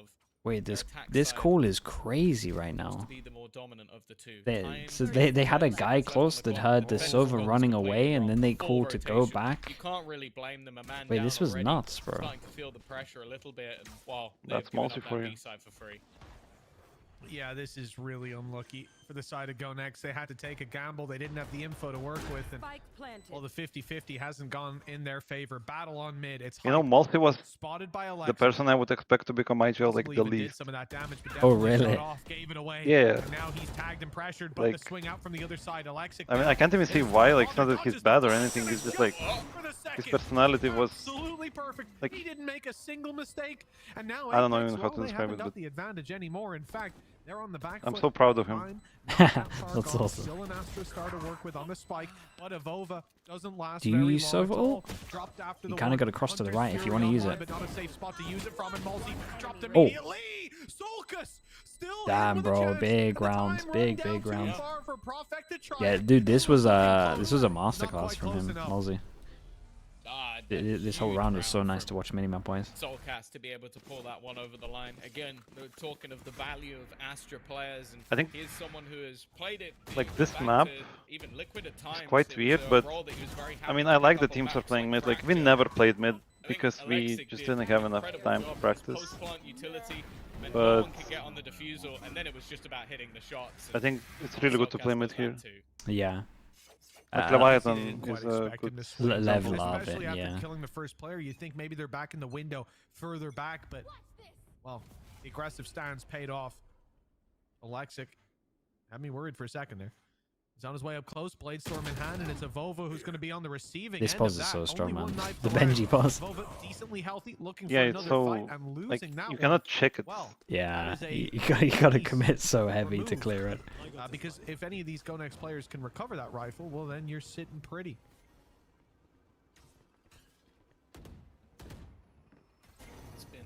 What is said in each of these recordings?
of. Wait, Their this attack this side call is crazy right seems to now. be the more dominant of the two. So they had a guy close that heard the server running away, and then they Full called to go rotation. back. You can't really blame them. A man Wait, down this was already, nuts, bro. starting to feel the pressure a little bit, and well, That's they've given multi up for that you. B side for free. Yeah, this is really unlucky for the side of GoNext. They had to take a gamble. They didn't have the info to work with. And well, the 50-50 hasn't gone in their favor. Battle on mid. It's You know, Hype, Multi was spotted by the Alexa. person I would expect to become IGL like Possibly the even did least. some of that damage, but Oh, definitely really? shot off, gave it away. Yeah. And now he's tagged and pressured, but Like- the swing out from the other side, Alexa. I mean, I can't even see why. Like, it's not that he's bad or anything. It's just like his personality was. Absolutely perfect. like- He didn't make a single mistake, and now I don't know Apeks, even how well, to they describe haven't it, got but- the advantage anymore. In fact, they're on the back I'm foot. so proud of him. Fine. Not that far That's gone. awesome. Still an Astra star to work with on the spike, but Avova doesn't last Do you very use long at Sova all. ult? Dropped after You the kinda one. gotta cross to the Hunter's right if you Fury wanna use online, it. But not a safe spot to use it from, and Multi dropped Oh. immediately. Sulcus still in Damn, with a bro, chance, big and the time round, run big down too round. far for Profect to try Yeah, it. dude, this was a Not masterclass quite from close him, enough. Mosey. This whole huge round was so round nice from to watch minimap wise. Soulcast to be able to pull that one over the line. Again, they're talking of the value of Astra players, and I think- he's someone who has played it. Like, even this back map to even Liquid at times. quite It was weird, a but role that he was very I happy mean, to I pick like up the on teams are maps playing mid. Like, we Fracture. never played mid I think because we Alexic just did didn't an have enough incredible time to job with practice. post-plant utility, and no But- one could get on the defusal, and then it was just about hitting the shots. I think it's really good to play mid here. Yeah. Like, Uh, Leviathan Didn't quite is a expect him good to swing level double, of it, especially after yeah. killing the first player. You think maybe they're back in the window further back, but well, the aggressive stance paid off. Alexic had me worried for a second there. He's on his way up close, Bladestorm in hand, and it's Avova who's going to be on the receiving This end pose of is that. so Only strong, one man. knife The to learn. Benji pose. Avova decently healthy, looking Yeah, for it's another so fight and losing like that you one. cannot check it. Well, Yeah, that is a you gotta piece commit so heavy to removed. clear it. Because if any of these GoNext players can recover that rifle, well, then you're sitting pretty. It's been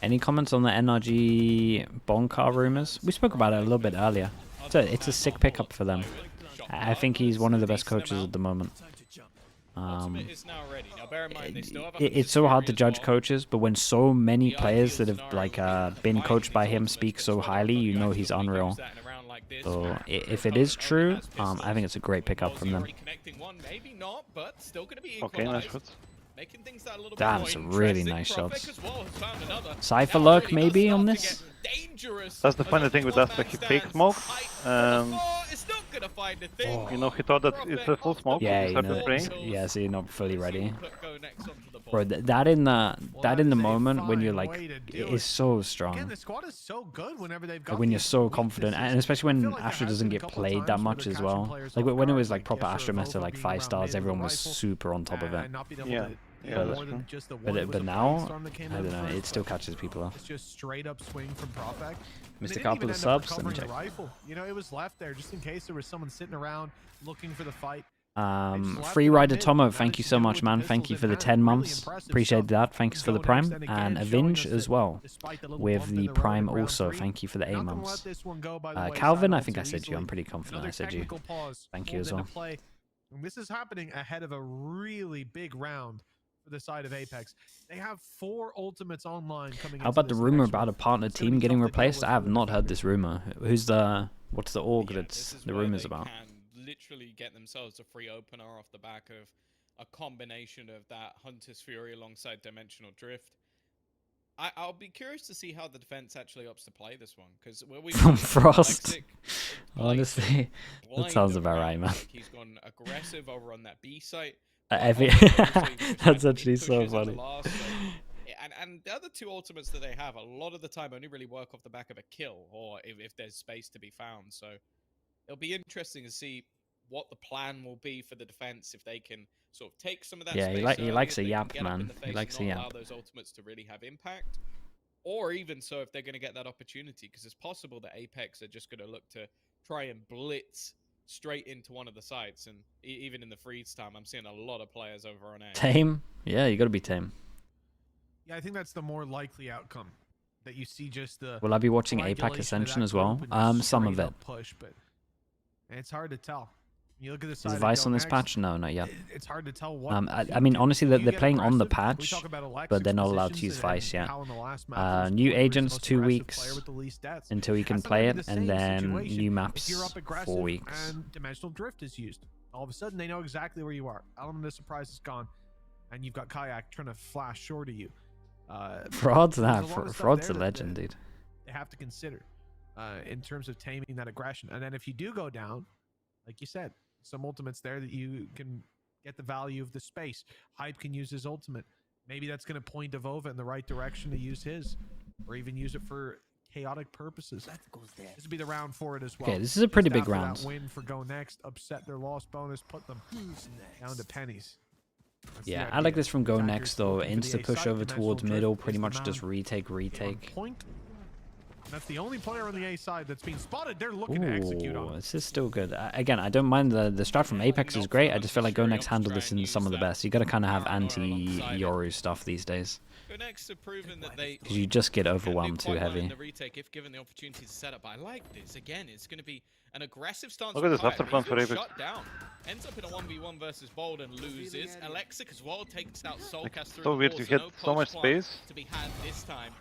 Any comments on the NRG Boncar rumors? We spoke about it a little bit earlier. It's a sick pickup for them. I think he's one of the best coaches at the moment. Ultimate is now ready. Now, bear in mind, they still have a It's so hard to Hunter's Fury judge as well. coaches, but when so many The players that ideal have like scenario would be been combining coached by these him ultimates, speak but so it's highly, not you know like he's you actually unreal. use that in a round like this, So where if it opponent is only true, has I pistols. think it's a great pickup from Mosey them. already connecting one, maybe not, but still going to be Okay, nice equalized. shots. Making things that a little Damn, bit some more really interesting. nice Prophet shots. as well has found another. Cypher Now it lurk really maybe does on start this? to get dangerous That's the as funny a thing with one-man that, like, he fake stands. smoke, It's not going to find a thing. You know, he thought that it's a full smoke. Yeah, he you started know, spraying. yeah, so you're not fully ready. Put GoNext onto the Bro, board. that in the Well, that in is the a moment when you're fine like, way to do it it. is so Again, strong. the squad is so good whenever they've got Like when you're these so confident, weaknesses. and especially I when feel like there Astra has doesn't been a get couple played times that where much they're as catching well. players Like off when it guard, was like like proper Yesher Astra meta, Avova like being 5 around stars, mid everyone with a was rifle, super on top of it. and not being able Yeah. to deal Yeah, that's more than true. just the one. It was But a now, Bladestorm that came I in don't know, first, it still but catches people though. It's just straight up swing from Profect. And Missed they a didn't couple even of end up subs, let me recovering the check. rifle. You know, it was left there just in case there was someone sitting around looking for the fight. Free Rider Tomo, thank you so much, man. Thank you for the 10 months. Appreciate that. Thanks for the Prime. And Avenge as well. With the Prime also. Thank you for the 8 months. Calvin, I think I said you. I'm pretty confident I said you. Thank you as well. And this is happening ahead of a really big round for the side of Apeks. They have 4 ultimates online coming. How about the rumor about a partner team getting replaced? I have not heard this rumor. What's the org Yeah, that's this is the where rumors they about? Can literally get themselves a free opener off the back of a combination of that Hunter's Fury alongside Dimensional Drift. I'll be curious to see how the defense actually opts to play this one, because From Frost. Honestly, that sounds about right, man. Like he's gone aggressive over on that B site. Every that's actually so funny. And the other 2 ultimates that they have, a lot of the time only really work off the back of a kill, or if there's space to be found. So it'll be interesting to see what the plan will be for the defense, if they can sort of take some of that Yeah, space he early, likes if a they can yap, get up in man. the He face and likes a not yap. allow those ultimates to really have impact. Or even so, if they're going to get that opportunity, because it's possible that Apeks are just going to look to try and blitz straight into one of the sites. And even in the freeze time, I'm seeing a lot of players over on A. Tame? Yeah, you gotta be tame. Yeah, I think that's the more likely outcome. That you see just the. Will I be watching regulation APAC of Ascension that as well? group and just Some of straight it. up push, but it's hard to tell. You look at the Is side of advice on this GoNext, patch? No, not yet. It's hard to tell what. I mean, honestly, You they're get playing on the aggressive. We patch, talk about Alexic's but they're not allowed to positions use and Vice yet. how in the last match he was New probably the agents, most 2 aggressive weeks player with the least deaths. until you can That's not play gonna be it, the and same then situation new if maps, you're up 4 aggressive weeks. and Dimensional Drift is used. All of a sudden, they know exactly where you are. Element of surprise is gone, and you've got Kayak trying to flash short of you. Fraud's there's a that. lot of stuff Fraud's a there legend, dude. they have to consider in terms of taming that aggression. And then if you do go down, like you said, some ultimates there that you can get the value of the space. Hype can use his ultimate. Maybe that's going to point Avova in the right direction to use his, or even use it for chaotic purposes. This would be the round for it as well. Okay, this is a pretty Just big after round. That win for GoNext, upset their loss bonus, put them down to pennies. That's Yeah, the I like idea. this from Attackers GoNext though. looking for the Insta A push site. over Dimensional towards Drift middle, is pretty the much man just retake. on point. That's the only player on the A side that's been spotted. They're looking to execute on Ooh, it. this is still good. Again, I don't mind the strat from Apeks is great. I just feel like GoNext handled this in some of the best. You got to kind of have anti-Yoru stuff these days. GoNext have proven that they Because you just get can do overwhelmed too quite well heavy. in the retake if given the opportunity to set up. But I like this. Again, it's going to be an aggressive stance. Look at this from after Kayak. plant for He's Apeks. shut down. Ends up in a 1v1 versus Bold and loses. Alexic as well takes out Soulcast through So the weird, wall, you so had no so much post plant space. to be had this time.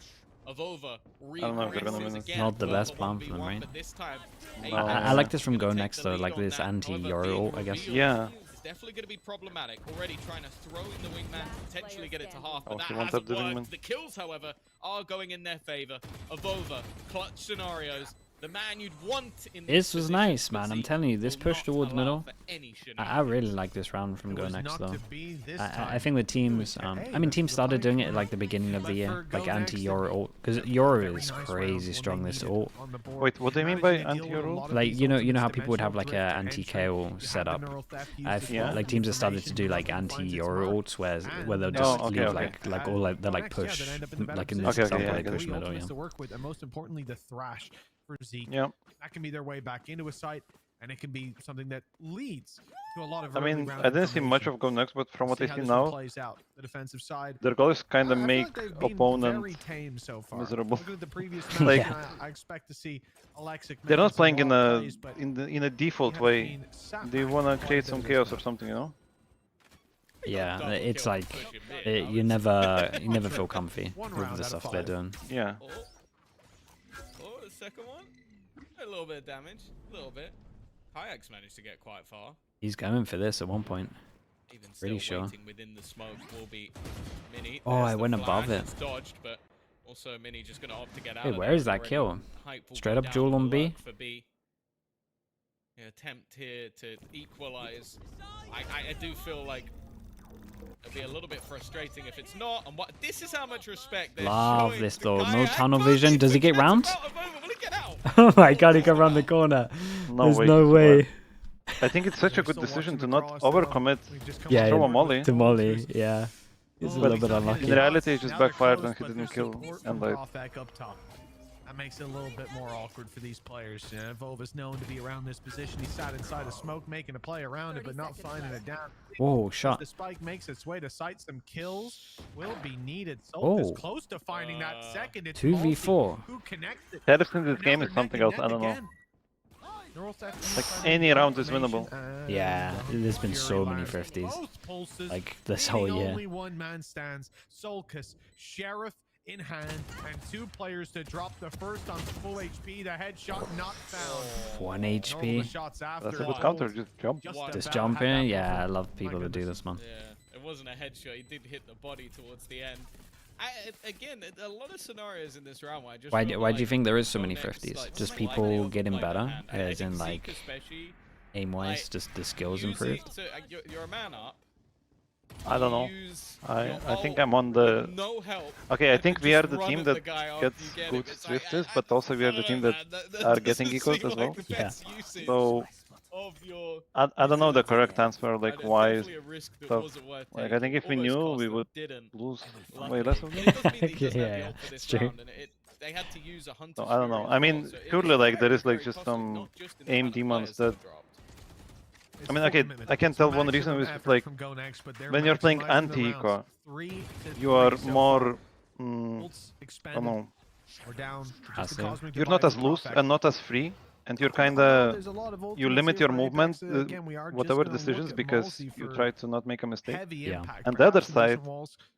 Avova don't know if they're gonna win reaggressives this. again. Not the for best a plan for them, 1v1, right? but this time, No. I like this from gonna take GoNext the though, lead like on this that. However, anti-Yoru being ult, I guess. revealed Yeah. It's definitely going to be problematic. Already trying to throw in the wingman, potentially get it to half, Oh, but that he won't hasn't have the worked. wingman. The kills, however, are going in their favor. Avova, clutch scenarios. The man you'd want in This was position, nice, but man. I'm he telling you, this will push not towards allow middle. for any I really like this round from It was GoNext not though. to be this I time. think the teams, Hey, I mean, that's teams the started doing it punishment. at like the beginning of the But year, for like GoNext, anti-Yoru ult, because very Yoru nice is round crazy when strong they this needed ult. on the board. Wait, what do you mean Managing by to deal with a anti-Yoru? lot of Like these you know ultimates, how people would have like dimensional a drift, anti-KO you have the setup. neural theft used I as feel well. like teams have started to Information do like finds its anti-Yoru mark. ults where And they'll the just okay, leave okay. like all like they're like GoNext, yeah, push, that end up in the better like in this position. Okay, example yeah, I they get push it. Three middle, yeah. ultimates to work with, and most importantly, the thrash for Zeke. Yeah. That can be their way back into a site, and it can be something that leads to a lot of I early mean, round I didn't see much information. of GoNext, but from what I how see this one now, plays out. The defensive side. their goal is kind of I feel make like they've been opponent very tame so far. miserable. Looking at the previous Like- match, I expect to see Alexic they're making not some playing in wild a plays, but in a default we have way. seen Sapphire They wanna quite a create bit some of this chaos now. or something, you know? Yeah, Double it's kill like push in mid, I you would never feel comfy One with round the out of stuff they're 5. doing. Yeah. Oh, the second one. A little bit of damage. A little bit. Kayak's managed to get quite far. He's going for this at one point. Even Pretty still sure. waiting within the smoke will be Mini. Oh, There's I the went flash. above it. It's dodged, but also Mini just going to opt to get out Hey, of where there. is that Already kill? Hype will Straight go up down duel on the B? lurk for B. Yeah, attempt here to equalize. I do feel like it'll be a little bit frustrating if it's not. And what this is how much respect they're Love showing this to though. No Kayak. tunnel Can't vision. keep Does he get thinking round? it's about Avova. Will he get out? Oh my god, he got around the corner. No There's way. no he's way. smart. I think it's such a good decision to not overcommit. Yeah, throw a yeah, molly. to Molly, yeah. He's a little bit unlucky. In reality, it just backfired and he didn't kill and died. Up top. That makes it a little bit more awkward for these players. Vova's known to be around this position. He sat inside a smoke, making a play around it, but not finding it down. Whoa, As shot. the spike makes its way to sight, some kills will be needed. Soul Oh. is close to finding that second. It's 2v4. Who connects it? Harris in this Now game they're is something neck else. and I don't neck know. again. Neural theft Like, finding any the round is information, winnable. and Yeah, the there's been Fury so many lands 50s. both pulses, Like this meaning whole year. only one man stands. Solcus, Sheriff in hand, and 2 players to drop the first on full HP. The headshot not found. 1 Normal HP. the shots after. That's a good Bolt counter. Just jump. just Just about jumping. had that Yeah, I buffer. love people My that do goodness. this, man. Yeah, it wasn't a headshot. He did hit the body towards the end. Again, a lot of scenarios in this round where I just Why feel do you like think there is so many GoNext, 50s? like, Just slightly people getting overplayed better, their hand. I as think in Zeke like especially, aim-wise, like, just the skills using- improved. So you're a man up. I don't know. Use I your think ult I'm on the. with no help. Okay, I and think then we are just the run team at the that guy after gets you get good him. It's like, swiftest, but also we are the team that are getting doesn't equals seem as well. like the Yeah. best usage So of your I don't know the correct answer, like and it's why definitely a risk that stuff. wasn't worth Like I taking. think if we Almost knew, cost we them, would didn't. lose Luckily. way less of But them. it doesn't mean that he doesn't have the Yeah, ult for this it's true. round, and they had to use a hunter. No, I don't know. I mean, surely like there is like just some aim demons that. I mean, okay, I can tell one reason is like when you're playing anti-eco, you are more. I don't know. You're not as loose and not as free, and you're kinda you limit your movement, whatever decisions, because you try to not make a mistake. Yeah. And the other side,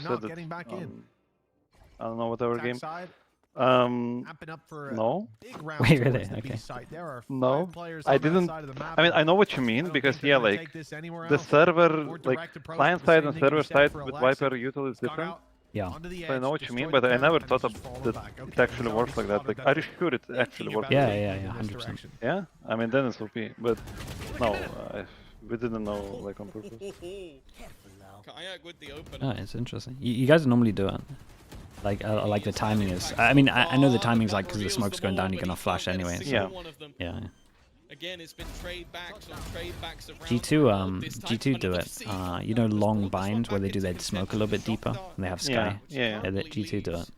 said not it. getting back in. I don't know, whatever Attack game. side, Um, amping up for no. big round Wait, really? towards the B Okay. site. There are No, 5 players I on that didn't. side of the map, I mean, and I know what you I mean don't because think they're yeah, gonna like take this anywhere the else. server, More like direct approach, client but the side same and thing can be server said side for with Alex. Viper util is He's gone different. out Yeah. onto the So I edge, know what you mean, destroyed but the I never town, and thought he's of just fallen that back. it Okay, actually he's works already like that. spotted Like, that are you sure it they're actually thinking works? about Yeah, moving yeah, in yeah, this 100%. direction. Yeah, I mean then it's OP, but No, we didn't know like on purpose. Kayak with the opener. Oh, it's interesting. You guys normally do it. Like the timing is. I mean, I know the timing's like because the smoke's going down, you're gonna flash anyway. So. Yeah. Yeah. Again, it's been trade backs on trade backs around G2 do it. You know, long binds where they do their smoke a little bit deeper and they have sky. Yeah. Yeah, G2 do it.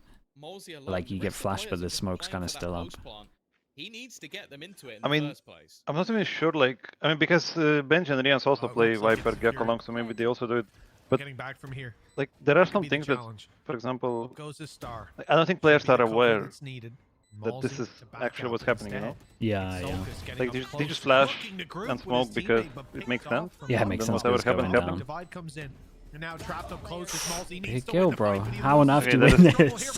Like you get flashed, but the smoke's kind of still up. He needs to get them into it I mean, I'm not even sure. Like, I mean, because Benj and Rians also play Viper Gekko along, so maybe they also do it. But getting back from here. Like, there are some things that, for example, goes the star. like, I don't think players are aware Needed. that this is actually what's happening. You know? Yeah. Like they just flash and smoke because it makes sense. Yeah, it makes sense. Whatever happens, happens. Divide comes in. And now trapped up close to Smallsy. Big kill, bro. How on earth do you win this?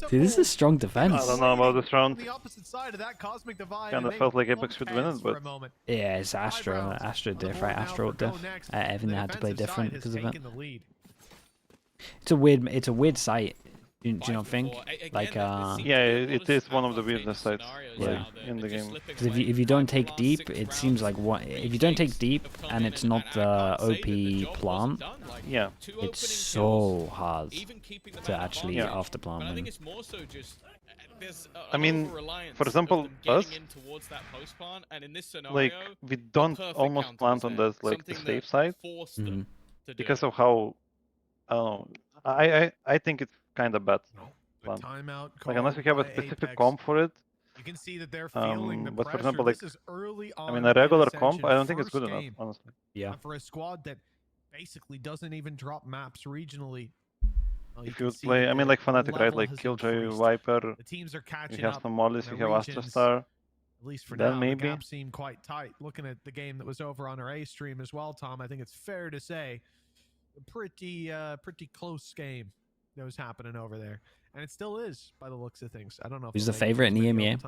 Dude, this is strong defense. I don't know about this round. The opposite side of that cosmic divide. Kind of felt like Apeks should win it, but yeah, it's Astro diff, right? Astro diff. Evan had to play different because of it. It's a weird sight. Do you not think? Like, yeah, it is one of the weirdest sites in the game. Because if you don't take deep, it seems like if you don't take deep and it's not the OP plant, yeah, it's so hard to actually after plant. I mean, for example, us, like we don't almost plant on the the safe side because of how I don't know. I think it's kind of bad. Like unless we have a specific comp for it. You can see that they're feeling the but for pressure. example, like This is early on I mean, a regular Ascension, comp, I don't think it's good first enough, game. honestly. Yeah. For a squad that basically doesn't even drop maps regionally. Well, If you would play, I mean, like Fnatic, right? Like Killjoy, Viper. The teams are catching We have up. some Mollies, The we have regions, Astrostar. At least for Then now, maybe. the gap seemed quite tight. Looking at the game that was over on our A stream as well, Tom, I think it's fair to say a pretty close game that was happening over there. And it still is, by the looks of things. I don't know if Who's the favorite in EMEA?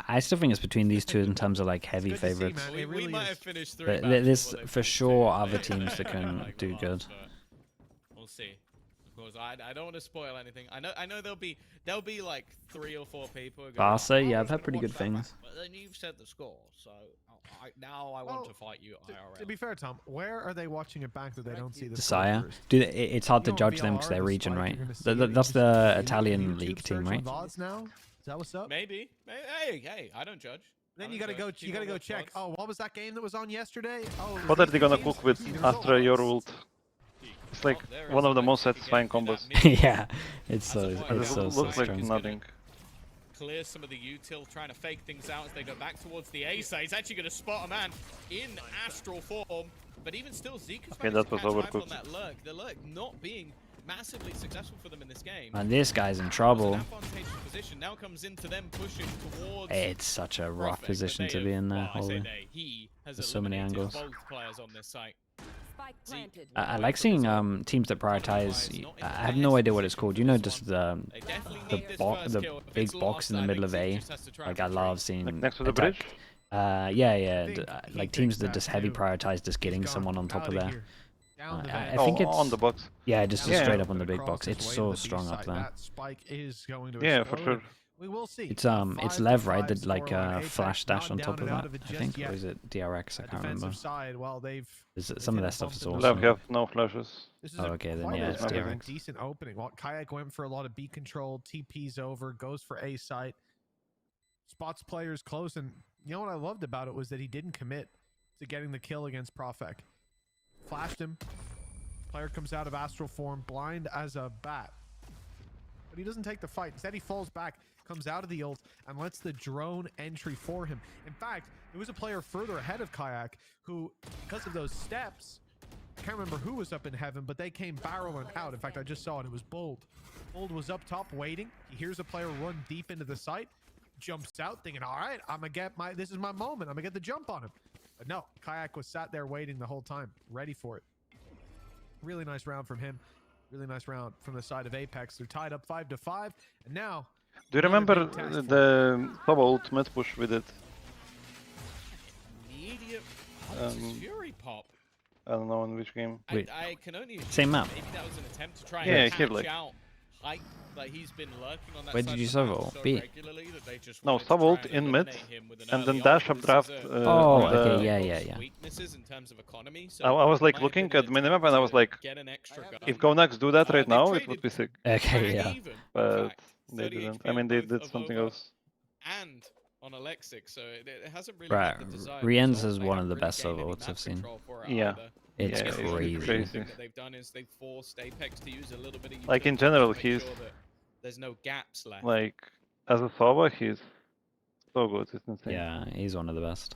I still think it's between these two in terms of like heavy favorites. We might have finished 3 But there's for sure other teams that can do good. We'll see. Of course, I don't want to spoil anything. I know there'll be like 3 or 4 people. Who go, Barca, yeah, I've had pretty good things. But then you've said the score, so now I want to fight you IRL. To be fair, Tom, where are they watching it back that they don't see the Desire. score first? Dude, it's hard to judge them because they're region, right? That's the Italian league team, right? Now? Is that what's up? Maybe. Hey, I don't judge. Then you gotta go. You gotta go check. Oh, what was that game that was on yesterday? Oh, What are they gonna cook with Astra your ult? It's like one of the most satisfying combos. Yeah, it's so looks like strong. nothing. Clear some of the util, trying to fake things out as they go back towards the A side. He's actually going to spot a man in astral form, but even still, Zeke has that was overcooked. on that lurk. The lurk not being massively successful for them in this game. And this guy's in trouble. An advantageous position now comes into them pushing towards. It's such a rough position to be in there. He has There's so many angles. both players on this site. I like seeing teams that prioritize. I have no idea what it's called. You know, just the big box in the middle of A. Like I love seeing. Like next to the bridge. Like teams that just heavy prioritize just getting someone on top of there. I think it's on the box. Yeah, just straight up on the big box. It's so strong up there. Yeah, for sure. We will see. It's Lev, right? That like flash dash on top of that. I think, or is it DRX? I can't remember. Side, well, Some of that stuff is awesome. Lev have no flashes. Oh, okay, then yeah, it's DRX. Decent opening. Well, Kayak went for a lot of B control. TP's over. Goes for A site. Spots players close, and you know what I loved about it was that he didn't commit to getting the kill against Profek. Flashed him. Player comes out of astral form, blind as a bat. But he doesn't take the fight. Instead, he falls back, comes out of the ult, and lets the drone entry for him. In fact, there was a player further ahead of Kayak who, because of those steps, I can't remember who was up in heaven, but they came barreling out. In fact, I just saw it. It was Bold. Bold was up top waiting. He hears a player run deep into the site, jumps out thinking, all right, I'm going to get this is my moment. I'm going to get the jump on him. But no, Kayak was sat there waiting the whole time, ready for it. Really nice round from him. Really nice round from the side of Apeks. They're tied up 5-5, and now. Do you remember the Sobo ultimate push with it? Immediate Fury pop. I don't know in which game. I can only same map. Maybe that was an attempt to try and catch like out Hype. Like he's been lurking on that. Where did you Sobo? B. Regularly that they just No, wanted to sub try ult and in mid, eliminate him with an and then early dash ult. up This draft. is Oh, on the... okay, yeah. Weaknesses in terms of economy, so I was like might have looking been at an minimap attempt and I was to like, get an extra gun. if GoNext do that right They've now, it would traded be sick. Okay, bang yeah. even, in But fact, they 30 didn't. HP I mean, on they both did of something Over else. and on Alexic, so it hasn't really Right, had the desired Rienz result. is They one of haven't the really best gained solo any ults map I've seen. control for it Yeah. either. It's I guess the it's only crazy. real crazy. thing that they've done is they've forced Apeks to use a little bit of Like in utility general, to make he's sure that there's no gaps left. like, as a solo, he's so good. It's insane. Yeah, he's one of the best.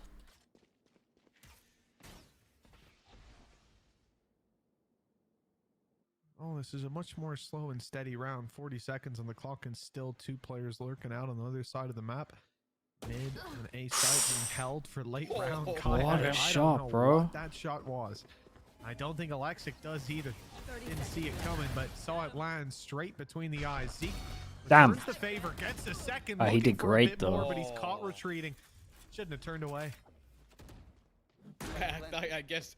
Oh, this is a much more slow and steady round. 40 seconds on the clock and still 2 players lurking out on the other side of the map. Mid and A side being held for late round What content. a I shot, don't know bro. what that shot was. I don't think Alexic does either. Didn't see it coming, but saw it land straight between the eyes. Zeke Damn. returns the favor, gets the second. He looking did for a great, bit though. more, but he's caught retreating. Shouldn't have turned away. I guess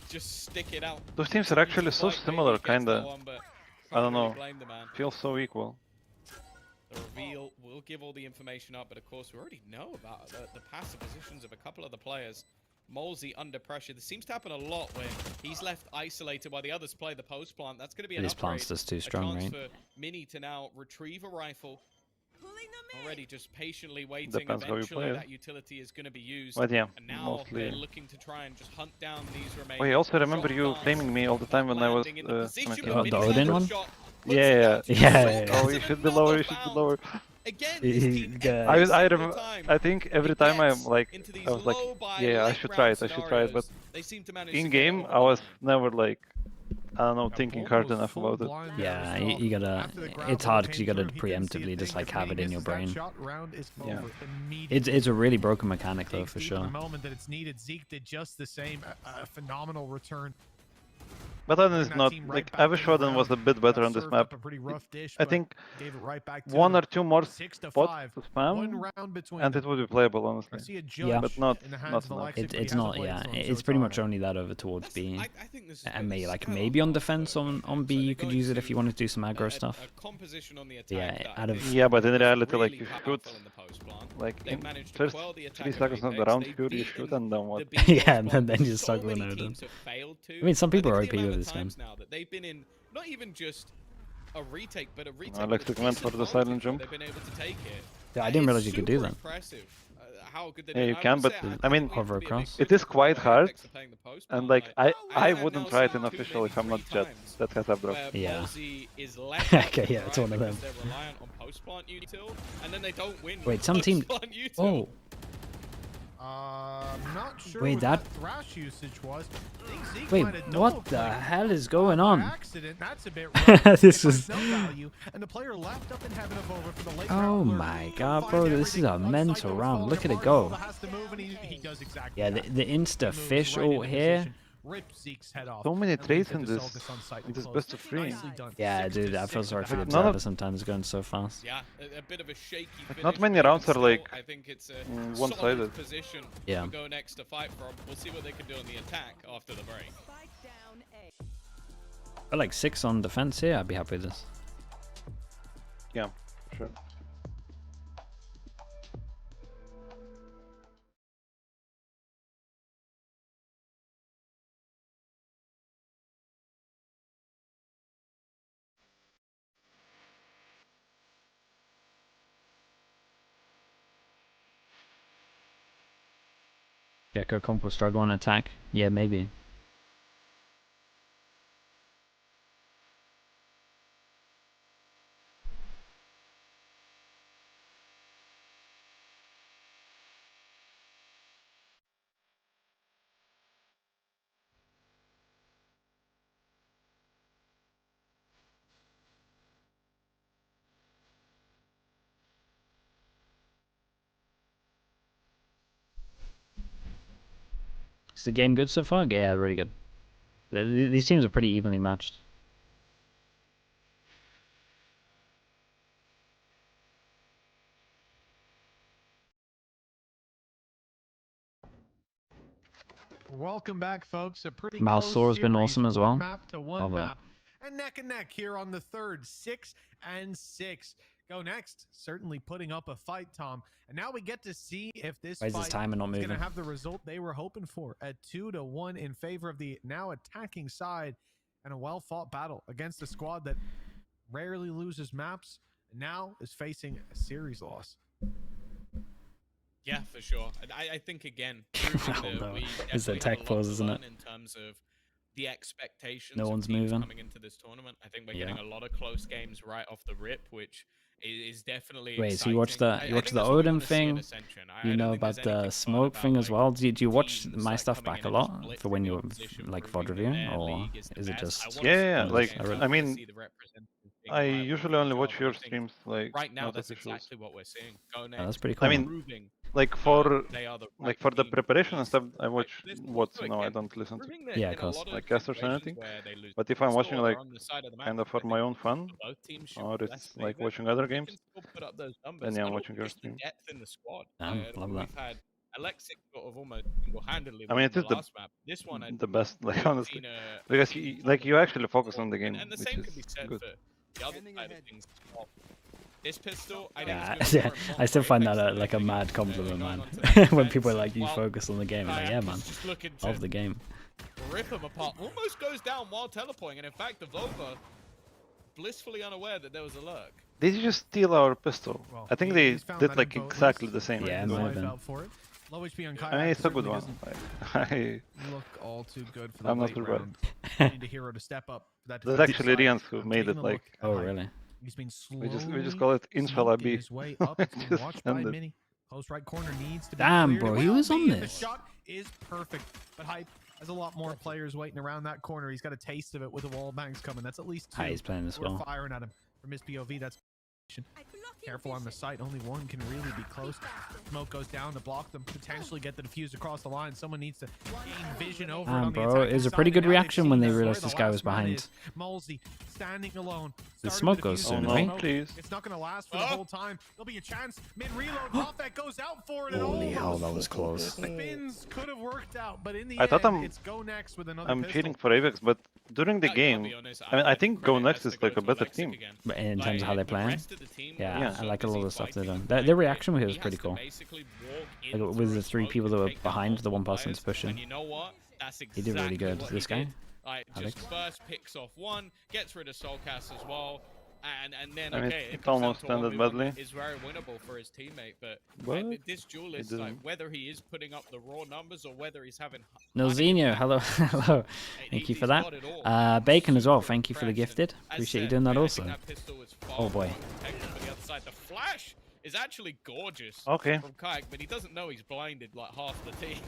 just stick it out. Those teams are actually so Fight, maybe similar, gets that kinda. one, but I don't can't really know. blame the man. Feels so equal. The reveal will give all the information up, but of course we already know about the passive positions of a couple of the players. Molesy under pressure. This seems to happen a lot when he's left isolated while the others play the post plant. That's going to be an These upgrade. plants just too A strong, chance right? for Mini to now retrieve a rifle. Already just patiently waiting. Depends how you Eventually play it. that utility is going to be used. But yeah, And now mostly. they're looking to try and just hunt down these remaining. Wait, I also remember shot you darts, flaming me all the time when I was. landing in the position, Oh, but the Mini's Odin got one? a shot, puts Yeah, it yeah, down to yeah, Assault, yeah. Oh, gets you in should be another lower. You should be bounce. lower. Again, He- this team he- every single I time think every it time gets I'm like, into these I was like, low buy, yeah, I late should round try it. I should try it. But scenarios, they seem to manage in to get it game, over I the was line. never like, I don't know, Got thinking pulled, hard was enough full about it. blind there Yeah, as you well. gotta. After the grapple It's hard came because you gotta through, he didn't see a preemptively thing. just If like have Mini it in your misses that brain. shot, round is Yeah. over immediately. It's a really broken mechanic though, Digs for deep in sure. the moment that it's needed. Zeke did just the same. A phenomenal return. But then Bring it's that not team right like back in the Avishodan was round. a bit better Got on this served map. up a pretty rough dish, I but think gave it right back to one them. or two more 6 to spots 5. to One spam, round between and them. it would be playable, I honestly. see a judge Yeah. But not in the hands of enough. Alexic, but he It's has a not. blade Yeah, storm, so it's it's pretty all much right. only that over towards B. I think this is And really like stellar maybe on for defense on GoNext. B So you they're could going use it if to you wanted to do some aggro a stuff. composition on the attack Yeah, that out I of- think Yeah, but in is reality, like really you powerful shoot, in the post plant. like They've in managed to first quell the attack 3 of seconds of the Apeks. round, They've you shoot, beaten and then what? the B post Yeah, and plant then that you so start many going Odin. teams have failed to. I mean, some people Think are of the OP amount with of this game. times now that they've been in not even just a retake, but a retake. Alexic with a went for decent the silent voltage where jump. They've been able to take it. Yeah, I didn't realize you could do Super that. Impressive. How good they Yeah, do. you I can, would but say, I think mean, we have to Hover be a big across. it is supporter quite of hard, Apeks for playing the post and plant, like I have wouldn't now try it seen in two, official maybe if I'm not three Jet. times That has up drop. where Yeah. Molesy is left out Okay, to yeah, dry it's one of because them. They're reliant on post plant util, and then they don't win. Wait, some post team. plant util. Oh, I'm not sure Wait, what that- thrash usage was. I think Zeke wait, might have what double the clicked hell is by going on? accident. That's a bit rough. This It is- finds no value, and the player left up in heaven of over for the late Oh round lurk. my god, Find bro, this is everything. a One mental cycle round. falling Look at it apart. go. Nova has to move, and he does exactly Yeah, that. the insta Moves fish right ult into here. position, rips Zeke's head off, So many and leaves trades it in to this- Solgus on site in to this close. best of 3. Nicely done. Yeah, 6 dude, to I feel 6 sorry at for the half. None of- observer sometimes going so fast. Yeah, a bit of a shaky finish. Not many but even rounds are still, like, I think it's a one-sided. solid position Yeah. to go next to fight from. We'll see what they can do on the attack after the break. But like 6 on defense here, I'd be happy with this. Yeah, for sure. Gecko comp will struggle on attack. Yeah, maybe. Is the game good so far? Yeah, really good. These teams are pretty evenly matched. Welcome back, folks. A pretty Mouse close Soar's been series, awesome as one well. Map to one Love it. map, and neck here on the third, 6 and 6. GoNext certainly putting up a fight, Tom. And now we get to see if this Why is fight this timer not is going moving? to have the result they were hoping for. A 2-1 in favor of the now attacking side, and a well-fought battle against a squad that rarely loses maps and now is facing a series loss. Yeah, for sure. And I think again, no. we It's a definitely have tech lot pause, to isn't learn it? in terms of the expectations No of one's teams moving. coming into this tournament. I think we're getting a lot of close games right off the rip, which is definitely Wait, exciting. so you watch the Odin thing? You know about the smoke thing as well? Do you watch my stuff back a lot for when you're like VOD reviewing, or is it just? Yeah, like I really- I mean, I usually only watch your streams, like right now not that's officials. exactly what we're seeing. GoNext, Oh, that's pretty cool. I mean, proving like for they are the like right for the team preparation and beat. stuff, I watch There's what's also, I again, don't listen to. proving that Yeah, in of a course. lot of Like casters or situations anything. where they lose But if I'm pistol watching or like on the side of the map, kind of I for think my own fun, both teams should or be less it's like favored, watching other they games, can still put up those numbers. then yeah, I'm And watching also your just the stream. depth in the squad. Damn, love that. We've had Alexic sort of almost single-handedly I mean, won it the is the last map. This one, I the best, like we've honestly, seen a because team like you actually focus on the perform. game, And the which same is can be said good. for the other side of things. This pistol, I think Yeah, it's gonna be yeah. more important I still for find Apeks that than like a anything. mad compliment, Going man. on to the When people are defense, like, you well, focus on the game, I'm like, yeah, man, just looking love to the game. rip him apart. Almost goes down while teleporting, and in fact, the Vova blissfully unaware that there was a lurk. Did you just steal our pistol? Well, I think they he's found did that like info at exactly least. the same. Yeah, it His might have life been. out for it. Low HP on I Kayak mean, it's a good certainly one. doesn't look all too good for the I'm not late too bad. round. Need a hero to step up. That's defensive actually side. Rians who I'm made taking it a like. look at Oh, Hype. really? He's been We slowly just call it Inshallah smoking B. his way up. It's being Just watched by end it. Mini. Close right corner needs to be Damn, cleared. bro, It he will was on be, and this. The shot is perfect, but Hype has a lot more players waiting around that corner. He's got a taste of it with the wall bangs coming. That's at least two. Hi, he's playing as who are well. firing at him from his POV. That's careful on the site. Only one can really be close. Smoke goes down to block them, potentially get the defuse across the line. Someone needs to gain vision over it on the Bro, it attacking was a side, pretty and good now they've reaction when seen they that's where realized the this guy was last man behind. is. Malsey standing alone. The Started smoke to goes defuse soon, the no, right? smoke. please. It's not going to last for the whole time. There'll be a chance. Mid reload. Apeks goes out for it. And Holy hell, almost that was close. spins could have worked out, but in the I thought end, I'm- it's GoNext with another I'm pistol. cheating for Apeks, but during the I'll game, be honest, I mean, I would think credit GoNext has is to go like a to better Alexic team. again. But in terms of how they The play, rest of the team yeah, was I so like a lot busy of stuff they've fighting done. and Their fighting, reaction here was he pretty has to cool. basically walk Like, in with through the a three smoke people and that were take down behind the one multiple person that's players. pushing. And you know what? That's He exactly did really good. what This he guy, did. Like, just Apeks. first picks off one, gets rid of Soulcast as well. And then, I mean, okay, it comes down almost to one ended v one badly. is very winnable for his teammate, but What? this duelist, didn't. like, whether he is putting up the raw numbers or whether he's having Nilzinho, hello, hello. Thank you for that. Bacon as well, thank you for the gifted. Appreciate you doing that also. Oh, boy. The other side, the flash is actually gorgeous Okay, from Kayak, but he doesn't know he's blinded like half the team.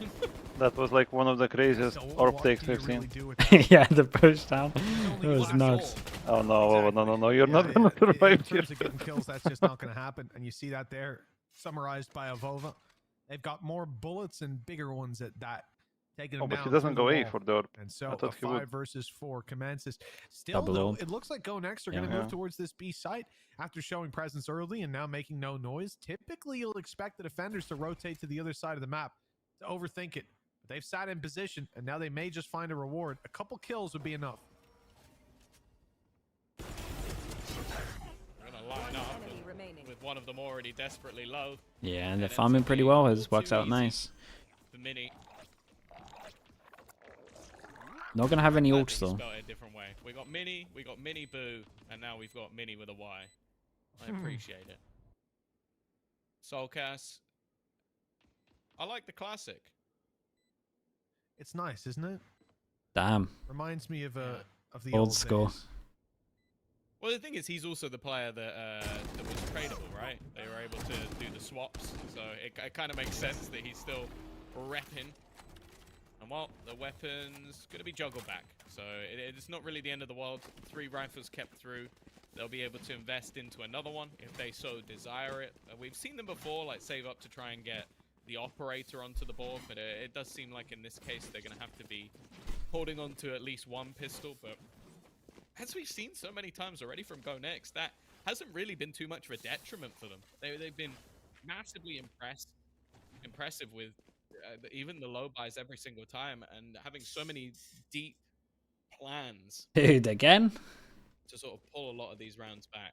that was like one of the craziest So orb what takes do you we've really seen. do with that? Yeah, the push down. Only It was one nuts. goal. Oh no, no, you're Yeah, not gonna in survive here. terms of getting kills, that's just not going to happen. And you see that there, summarized by Avova. They've got more bullets and bigger ones at that. Taking Oh, them but down he doesn't through go the A wall. for the orb. And so I a thought he would. 5 versus 4 commences. Still, Double though, orb. it looks like GoNext are Yeah. going to move Yeah. towards this B site after showing presence early and now making no noise. Typically, you'll expect the defenders to rotate to the other side of the map to overthink it. But they've sat in position, and now they may just find a reward. A couple kills would be enough. We're gonna line up with one of them already desperately low. Yeah, and And they're it's farming pretty well. It works too out easy. nice. The Mini. Not gonna have any Glad that ults he though. spelled it a different way. We got Mini Boo, and now we've got Mini with a Y. I appreciate it. Soulcast. I like the classic. It's nice, isn't it? Damn. Reminds me of the Old old school. days. Well, the thing is, he's also the player that was tradable, right? They were able to do the swaps, so it kind of makes sense that he's still repping. And well, the weapon's going to be juggled back, so it's not really the end of the world. 3 rifles kept through. They'll be able to invest into another one if they so desire it. We've seen them before, like save up to try and get the operator onto the board, but it does seem like in this case they're going to have to be holding on to at least one pistol. But as we've seen so many times already from GoNext, that hasn't really been too much of a detriment for them. They've been massively impressive with even the low buys every single time, and having so many deep plans Dude, again? to sort of pull a lot of these rounds back.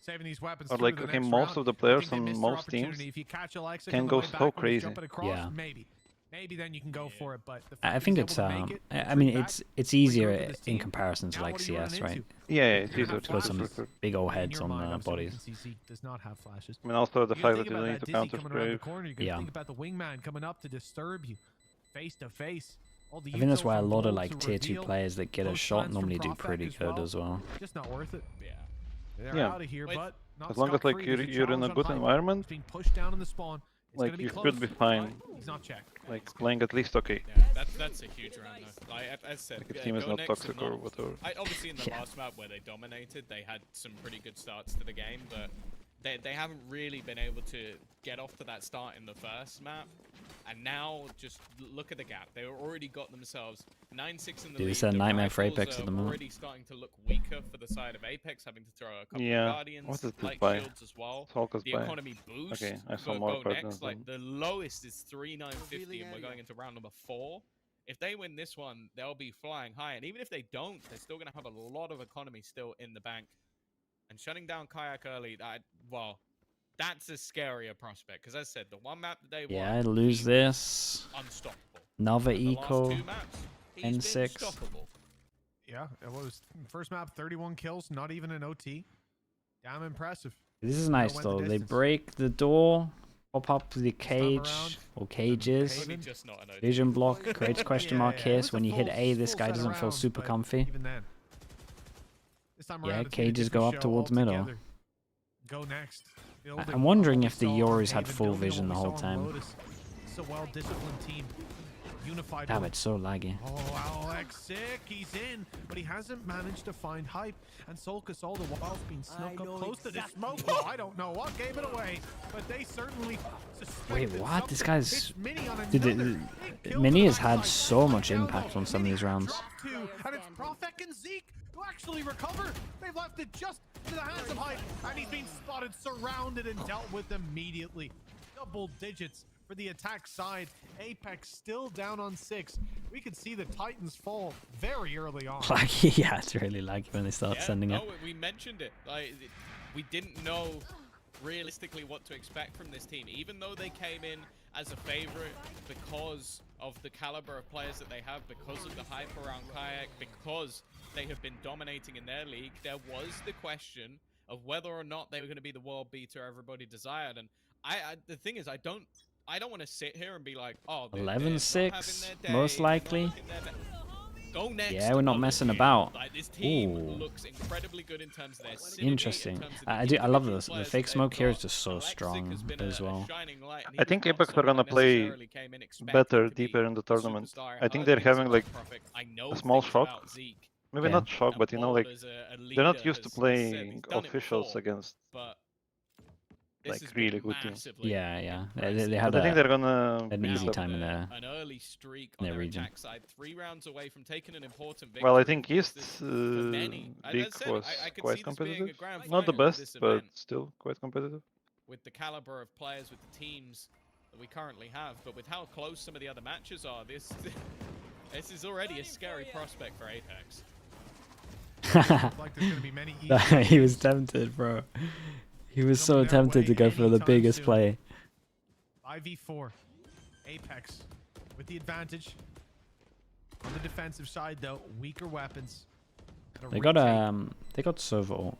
Saving these weapons Or through like, the okay, next most round. of the I players think they on missed their most teams opportunity. If you catch Alexic can on the go way so back when he's crazy. jumping across, Yeah. maybe then you can go for it. But the fact I that think he's it's able to make it, I trip mean back, it's regroup easier with his in team. comparison to Now like what are you running CS, right? into? Yeah, it's You're easier gonna to have Got some flashes. big old In heads your on mind, the obviously, bodies. you can see Zeke does not have flashes. I mean, also the You're fact gonna that think you about don't need that to Dizzy counter coming around the spray. corner. You're gonna Yeah. think about the wingman coming up to disturb you, face to face. All the I think that's util why a from lot of Bolt like to tier 2 reveal, players that get a close shot plans normally from do Prophet pretty as good well. as well. Just not worth it. Yeah. They're Yeah. out of here, Wait, but not As long as like scot-free. you're There's a in a challenge on good Hype. environment, It's being pushed down in the spawn. like you should be fine. He's not checked. Like playing at least okay. Yeah, that's a huge round though. Like as I said, Like the team is not GoNext toxic have or not- whatever. Obviously in the last map where they dominated, they had some pretty good starts to the game, but they haven't really been able to get off to that start in the first map. And now, just look at the gap. They already got themselves 9-6 in the Dude, lead. it's a The nightmare for rifles Apeks at the are moment. already starting to look weaker for the side of Apeks, having to throw a couple Yeah. of Guardians, What is this light by? shields as well. Talkers The by. economy boost Okay, I saw for more GoNext, partners like than- the lowest is 3,950, and we're going into round number 4. If they win this one, they'll be flying high, and even if they don't, they're still going to have a lot of economy still in the bank. And shutting down Kayak early, well, that's a scarier prospect, because as I said, the one map that they won, Yeah, I lose this. unstoppable. Another The last eco. 2 maps, he's been N6. stoppable. Yeah, it was first map, 31 kills, not even an OT. Damn impressive. This is nice went the though. They distance. break the door, pop up the cage around, or cages. Haven. Maybe just not an OD. Vision block creates question mark Yeah, it hiss. was a When you hit full- A, this full guy set of doesn't feel rounds, super but comfy. Even then. This time Yeah, around, it's been a cages go different up show towards middle. altogether. Go next. Building I'm wondering on what if we the saw on Yoris had Haven, full building on vision what the we whole saw on time. Lotus. It's a well-disciplined team. Unified. Damn, will. it's so laggy. Oh, Alex sick. He's in, but he hasn't managed to find hype. And Solkus all the while been snuck up close to this smoke. Oh, I don't know what gave it away, but they certainly suspected Wait, what? This something. guy's... It's Mini on Dude, another big kill to Mini the has had backside. so much Now, impact though, on some of Mini these rounds. dropped 2, and it's Profek and Zeke who actually recover. They've left it just to the hands of hype, and he's been spotted, surrounded, and dealt with immediately. Double digits for the attack side. Apeks still down on 6. We could see the Titans fall very early on. Laggy, yeah, it's really laggy when they start sending it. We mentioned it. Like, we didn't know realistically what to expect from this team, even though they came in as a favorite because of the caliber of players that they have, because of the hype around Kayak, because they have been dominating in their league. There was the question of whether or not they were going to be the world beater everybody desired, and the thing is, I don't want to sit here and be like, oh, 11-6, most likely. GoNext Yeah, we're not messing legit. about. Like, this team Ooh. looks incredibly good in terms of their synergy, Interesting. in terms of I the love individual this. The players fake that smoke they've here is got. just so Alexis strong has been as a well. shining light, and I he think was not Apeks are someone gonna that play necessarily came in expecting better, to be deeper in the a tournament. superstar. I If think I they're win having some like Profek, I know a small things shock. about Zeke. Maybe Yeah. not shock, And but you know, Paul like as a they're not leader used to has said playing he's done it officials before, against but this like has really been good teams. massively Yeah, yeah. They impressive. had But I think they're a, gonna an beat easy them. time in there. An early streak in on their their region. attack side, 3 rounds away from taking an important victory. Well, I think because East this, for many, as I league said, was I could quite see this being a competitive. grand Not the final of best, this but event still quite competitive. with the caliber of players, with the teams that we currently have, but with how close some of the other matches are, this is already a scary prospect for Apeks. Like there's gonna be many easy He was games tempted, bro. He was so coming their tempted to way go for the anytime biggest soon. play. 5v4. Apeks with the advantage. On the defensive side, though, weaker weapons. And a They got retake. Sova ult.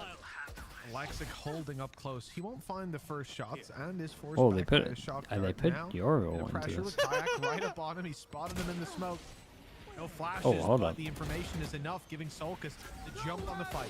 Lexic holding up close. He won't find the first shots and is forced Oh, they back by put a shock they dart. put Now, Yoro the into pressure this. with Kayak right up on him. He spotted him in the smoke. No flashes, Oh, hold but up. the information is enough, giving Solkus the jump on the fight.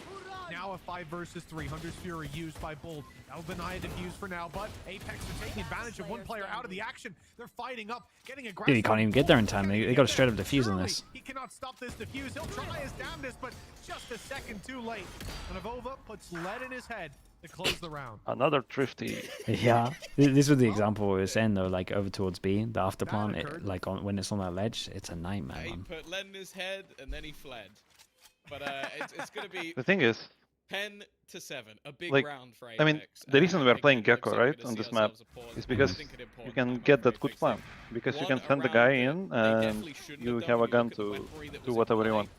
Now a 5 versus 3. Hunter's Fury used by Bold. That'll deny a defuse for now, but Apeks are taking advantage of one player out of the action. They're fighting up, getting aggressive. Dude, he can't even get there in time. They got a straight up defuse on Surely this. He cannot stop this defuse. He'll try his damnedest, but just a second too late. And Avova puts lead in his head to close the round. Another thrifty. Yeah, this was the example we were saying though, like over towards B, the after plan, occurred. like when it's on that ledge, it's a nightmare, He man. put lead in his head and then he fled. But it's going to be The thing is, 10-7, a big like, round for Apeks. I mean, the reason we're playing Again, Gecko, looks like we're right, gonna on see this map, ourselves a pause, is but I because think an you important can moment get for that good Apeks. plan. Because you One can send the around guy that in they and definitely shouldn't you done have a if you gun look at the to weaponry that do was in whatever you play. want.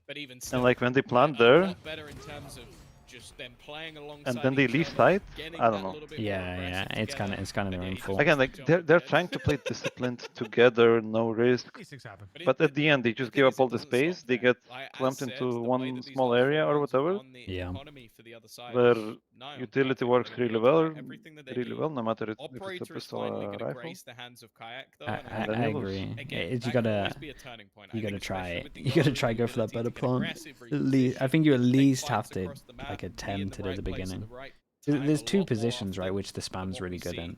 But even still, And like when they plant a there, lot better in terms of just them playing alongside and then they each leave other, side, getting I don't that know. little bit more Yeah, aggressive it's kind together, of their and own he fault. just again, wants to like jump they're ahead. trying to play disciplined together, no risk. These things happen. But at the end, they the just thing give is, up all it the doesn't stop space. They there. get Like, as clumped said, into the way one that these small last 4 area or rounds have whatever, gone, the Yeah. economy for the other side where is nigh on utility perfect. works They're gonna be really able to well, get everything that they need. no matter if it's a Operator is pistol finally or a going to rifle. grace the hands of Kayak, though. I, and I, then I you lose. agree. Again, You that could gotta always be a turning point. I you think gotta especially try with the you gotta Yoru, try the go for that ability better to get plan. aggressive, I think you at reposition, least take have fights to across the map, like be in attempt the it at right the place at beginning. the right There's time a two lot more positions, right, often which the than spam's what really we good see in.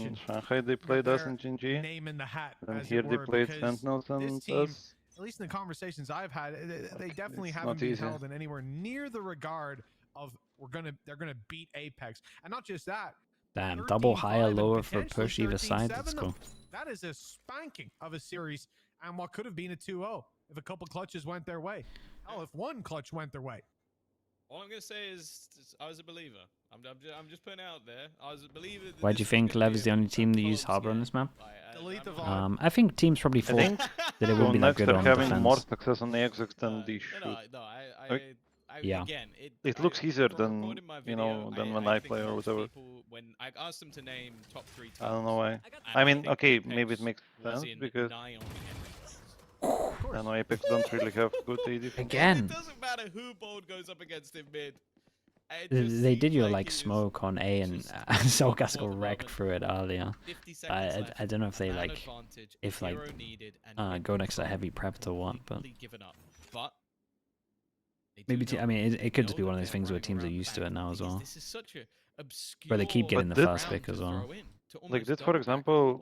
in Shanghai they played us in GNG, name in the hat, and as here it they were, played because Sentinels this and team, us. at least in the conversations I've had, they definitely It's haven't not been easy. held in anywhere near the regard of they're gonna beat Apeks, and not just that. Damn, double 13-5 higher, and lower for potentially push either side. 13-7. That's cool. That is a spanking of a series, and what could have been a 2-0 if a couple clutches went their way. Hell, if one clutch went their way. All I'm gonna say is, I was a believer. I'm just putting it out there. I was a believer. Why do you think Lev is the only team that use Harbor on this map? Delete the VOD. I think teams probably thought think that it would be that GoNext good are on having more defense. success on the Apex than they should. Yeah. Again, It looks easier from than, recording my you know, video, than when I think play or most whatever. people, when I asked them to name top 3 teams, I don't know why. and I mean, think okay, Apex maybe it makes was sense in because nigh on I know Apex don't really have good AD. It Again, doesn't matter who bold goes up against in mid. It they just did seems your like like he is smoke on A, and just Solgas more got the wrecked moment. through it earlier. 50 seconds left, I don't know if they man like advantage, if like hero needed, and GoNext are heavy prepped or what, but completely given up. But they do maybe know- I mean it could just be know one of that those they're things where running teams are around used to it back now as because well. This is such a obscure Where they keep getting the did- first pick as well. Like, did, for example,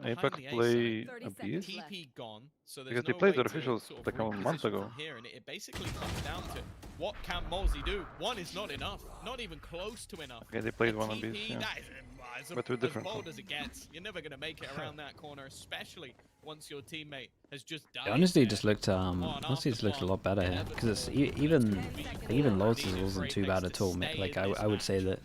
Apex play a beast? TP gone, so there's Because they no played way their to officials sort of like a month reposition ago. from here, and it basically comes down to what can Mosey do. One is not enough, not even close to enough. Okay, they played A one of TP, these, yeah. that is But with as different bold colours. as it gets. You're never gonna make it around that corner, especially once your teammate has just died. It honestly there. just looked honestly just looked a lot better here because it's even Lotus wasn't too bad at all. Like I would say that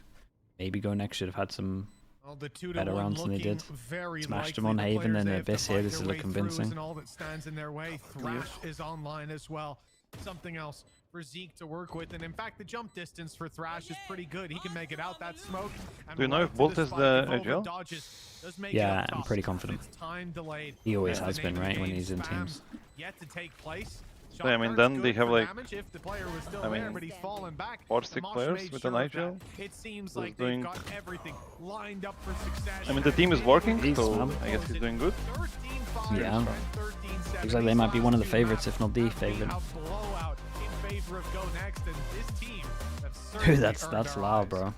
maybe GoNext should have had some Well, the 2-1 better rounds than they looking did. very Smashed likely. them on The Haven, players then they the have to Abyss here. fight This their is look way through convincing. isn't all that stands in their way. Thrash is online as well. Something else for Zeke to work with, and in fact, the jump distance for Thrash is pretty good. He can make it out that smoke. And Do you know right if to Bolt is spike, the if Over AGL? dodges, does make it Yeah, up I'm top. pretty confident. It's time delayed. He always That's has the been, name of right, the when game. he's in Spam teams. Yet to take place. So, I mean, Shotgun's then good they have, for like, damage if the player was still I there, mean, but he's fallen back. 4 The stick Mosh players made with sure an of that. IGL. It seems Who's like they've doing- got everything lined up for success. I mean, the team is working, He's so smart. I guess he's doing good. 13-5 Yeah. and 13-7. Looks like they might be one of the favorites, if not the Have been favorite. a blowout in favor of GoNext, and this team have Dude, certainly that's earned our loud, eyes. bro.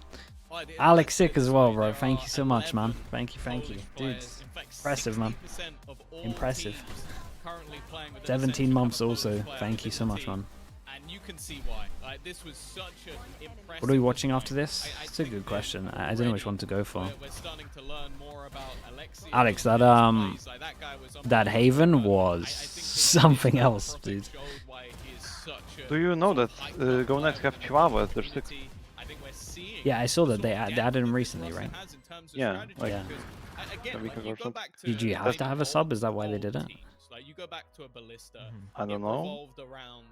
Oh, it- Alex it's sick good as to well, see bro. there Thank are you so much, man. 11 Thank you. Polish Dude, players. In fact, impressive, man. 60% of all Impressive. teams currently playing with an 17 Ascension months have a Polish also. player Thank you within so the much, team. man. And you can see why. Like, this was such an impressive. What are we watching after display. this? I It's a think good that question. I don't know which one to go for. We're starting to learn more about Alexi. Alex, that Like, that guy was that Haven unbelievable, but was I think that something this else, project dude. showed why he is such a Do you know that GoNext have Chihuahua as their 6th? opportunity. I think we're seeing Yeah, I saw that they sort of added depth him that recently, Rossi right? has in terms of Yeah, strategy, like Yeah. because, again, a week like, ago you or go something. back to Did you have to have a sub? Is that why they did it? old teams, like you go back to a Ballista, I don't it know. revolved around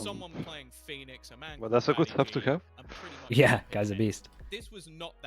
someone playing Phoenix, a man But that's a called good stuff to Matty G, have. and pretty much Yeah, nothing guy's a else. beast. This was not that.